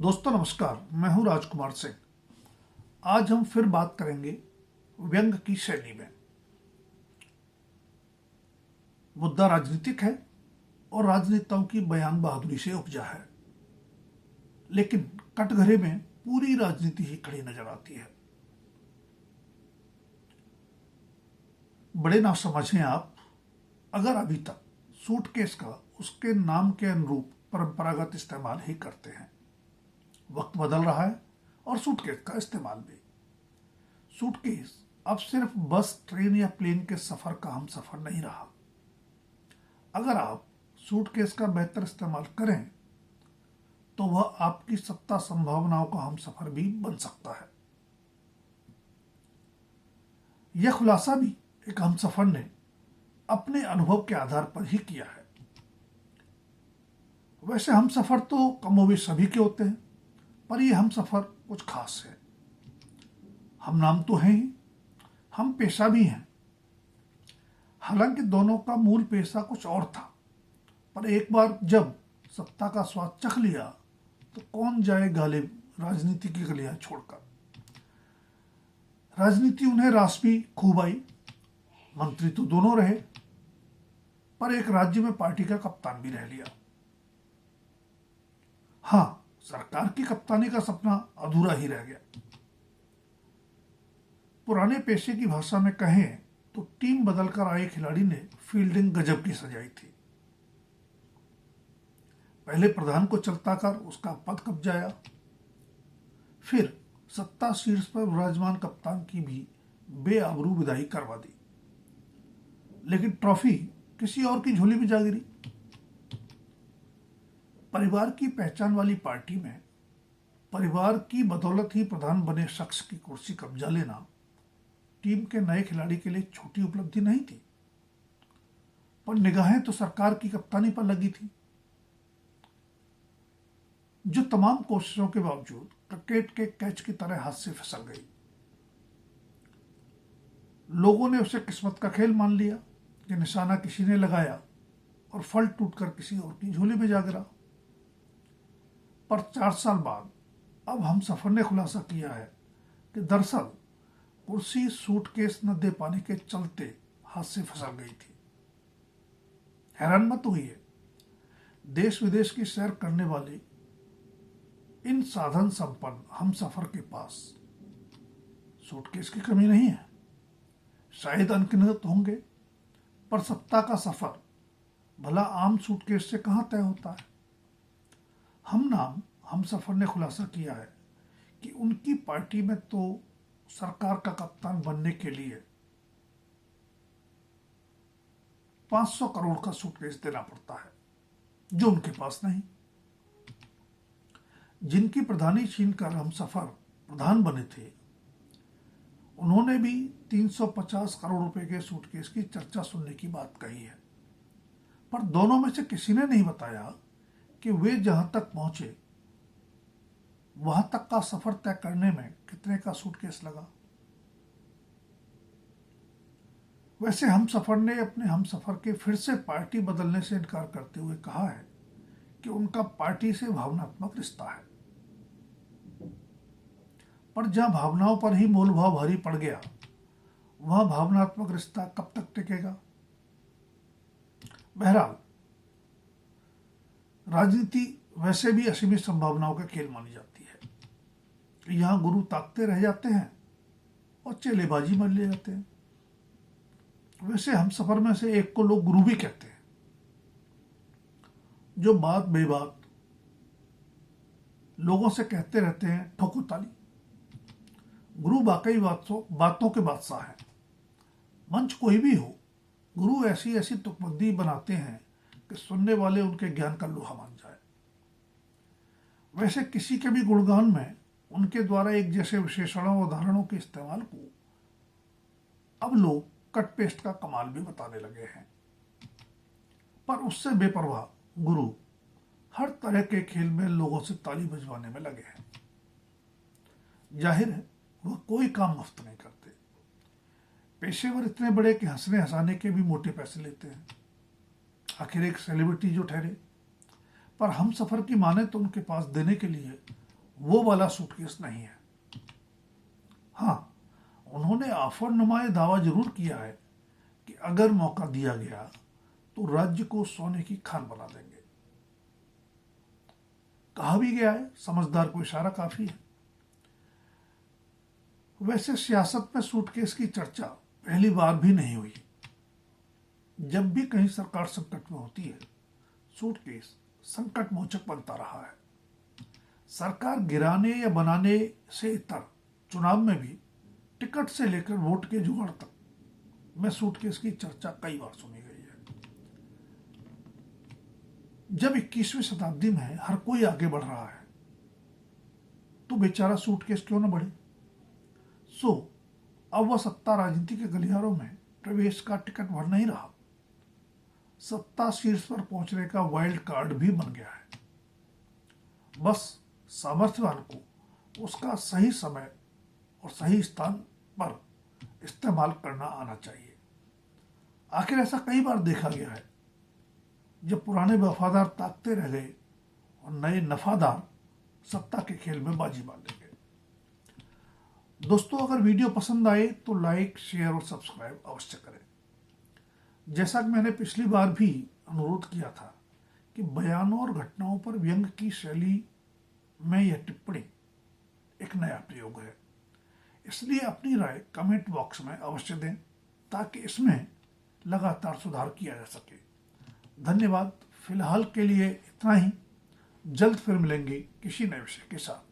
दोस्तों नमस्कार, मैं हूं राजकुमार सिंह। आज हम फिर बात करेंगे व्यंग की शैली में। मुद्दा राजनीतिक है और राजनेताओं की बयान बहादुरी से उपजा है, लेकिन कटघरे में पूरी राजनीति ही खड़ी नजर आती है। बड़े ना समझें आप अगर अभी तक सूटकेस का उसके नाम के अनुरूप परंपरागत इस्तेमाल ही करते हैं। वक्त बदल रहा है और सूटकेस का इस्तेमाल भी। सूटकेस अब सिर्फ बस, ट्रेन या प्लेन के सफर का हम सफर नहीं रहा। अगर आप सूटकेस का बेहतर इस्तेमाल करें तो वह आपकी सत्ता संभावनाओं का हम सफर भी बन सकता है। यह खुलासा भी एक हम सफर ने अपने अनुभव के आधार पर ही किया है। वैसे हम सफर तो कमोबेश सभी के होते हैं, पर यह हम सफर कुछ खास है। हम नाम तो हैं ही, हम पेशा भी हैं। हालांकि दोनों का मूल पेशा कुछ और था, पर एक बार जब सत्ता का स्वाद चख लिया तो कौन जाए गालिब राजनीति की गलियां छोड़कर। राजनीति उन्हें रास भी खूब आई। मंत्री तो दोनों रहे, पर एक राज्य में पार्टी का कप्तान भी रह लिया। हाँ, सरकार की कप्तानी का सपना अधूरा ही रह गया। पुराने पेशे की भाषा में कहें तो टीम बदलकर आए खिलाड़ी ने फील्डिंग गजब की सजाई थी। पहले प्रधान को चलता कर उसका पद कब्जाया, फिर सत्ता शीर्ष पर विराजमान कप्तान की भी बेआबरू विदाई करवा दी, लेकिन ट्रॉफी किसी और की झोली में जा गिरी। परिवार की पहचान वाली पार्टी में परिवार की बदौलत ही प्रधान बने शख्स की कुर्सी कब्जा लेना टीम के नए खिलाड़ी के लिए छोटी उपलब्धि नहीं थी, पर निगाहें तो सरकार की कप्तानी पर लगी थी, जो तमाम कोशिशों के बावजूद क्रिकेट के कैच की तरह हाथ से फिसल गई। लोगों ने उसे किस्मत का खेल मान लिया कि निशाना किसी ने लगाया और फल टूटकर किसी और की झोली में जा गिरा। पर 4 साल बाद अब हम सफर ने खुलासा किया है कि दरअसल कुर्सी सूटकेस न दे पाने के चलते हाथ से फिसल गई थी। हैरान मत हुई, देश विदेश की सैर करने वाले इन साधन संपन्न हम सफर के पास सूटकेस की कमी नहीं है। शायद अनगिनत होंगे, पर सत्ता का सफर भला आम सूटकेस से कहां तय होता है। हम सफर ने खुलासा किया है कि उनकी पार्टी में तो सरकार का कप्तान बनने के लिए 500 करोड़ का सूटकेस देना पड़ता है, जो उनके पास नहीं। जिनकी प्रधानी छीनकर हम सफर प्रधान बने थे, उन्होंने भी 350 करोड़ रुपए के सूटकेस की चर्चा सुनने की बात कही है, पर दोनों में से किसी ने नहीं बताया कि वे जहां तक पहुंचे वहां तक का सफर तय करने में कितने का सूटकेस लगा। वैसे हम सफर ने अपने हम सफर के फिर से पार्टी बदलने से इनकार करते हुए कहा है कि उनका पार्टी से भावनात्मक रिश्ता है, पर जहां भावनाओं पर ही मोलभाव भारी पड़ गया, वहां भावनात्मक रिश्ता कब तक टिकेगा। बहरहाल राजनीति वैसे भी असीमित संभावनाओं का खेल मानी जाती है। यहां गुरु ताकते रह जाते हैं और चेलेबाजी मान ले जाते हैं। वैसे हम सफर में से एक को लोग गुरु भी कहते हैं, जो बात बेबात लोगों से कहते रहते हैं ठोको ताली। गुरु वाकई बातों के बादशाह हैं। मंच कोई भी हो, गुरु ऐसी ऐसी तुकबंदी बनाते हैं कि सुनने वाले उनके ज्ञान का लोहा मान जाए। वैसे किसी के भी गुणगान में उनके द्वारा एक जैसे विशेषणों उदाहरणों के इस्तेमाल को अब लोग कट पेस्ट का कमाल भी बताने लगे हैं। पर उससे बेपरवाह गुरु हर तरह के खेल में लोगों से ताली बजवाने में लगे हैं। जाहिर है वह कोई काम मुफ्त नहीं करते। पेशेवर इतने बड़े कि हंसने हंसाने के भी मोटे पैसे लेते हैं। आखिर एक सेलिब्रिटी जो ठहरे, पर हम सफर की माने तो उनके पास देने के लिए वो वाला सूटकेस नहीं है। हाँ, उन्होंने ऑफर नुमाए दावा जरूर किया है कि अगर मौका दिया गया तो राज्य को सोने की खान बना देंगे। कहा भी गया है, समझदार को इशारा काफी है। वैसे सियासत में सूटकेस की चर्चा पहली बार भी नहीं हुई। जब भी कहीं सरकार संकट में होती है, सूटकेस संकट मोचक बनता रहा है। सरकार गिराने या बनाने से इतर चुनाव में भी टिकट से लेकर वोट के जुगाड़ तक में सूटकेस की चर्चा कई बार सुनी गई है। जब 21वीं शताब्दी में हर कोई आगे बढ़ रहा है तो बेचारा सूटकेस क्यों न बढ़े। सो अब वह सत्ता राजनीति के गलियारों में प्रवेश का टिकट भर नहीं रहा, सत्ता शीर्ष पर पहुंचने का वाइल्ड कार्ड भी बन गया है। बस सामर्थ्यवान को उसका सही समय और सही स्थान पर इस्तेमाल करना आना चाहिए। आखिर ऐसा कई बार देखा गया है, जब पुराने वफादार ताकते रह गए और नए नफादार सत्ता के खेल में बाजी बांधे गए। दोस्तों, अगर वीडियो पसंद आए तो लाइक, शेयर और सब्सक्राइब अवश्य करें। जैसा कि मैंने पिछली बार भी अनुरोध किया था कि बयानों और घटनाओं पर व्यंग की शैली में यह टिप्पणी एक नया प्रयोग है, इसलिए अपनी राय कमेंट बॉक्स में अवश्य दें ताकि इसमें लगातार सुधार किया जा सके। धन्यवाद। फिलहाल के लिए इतना ही। जल्द फिर मिलेंगे किसी नए विषय के साथ।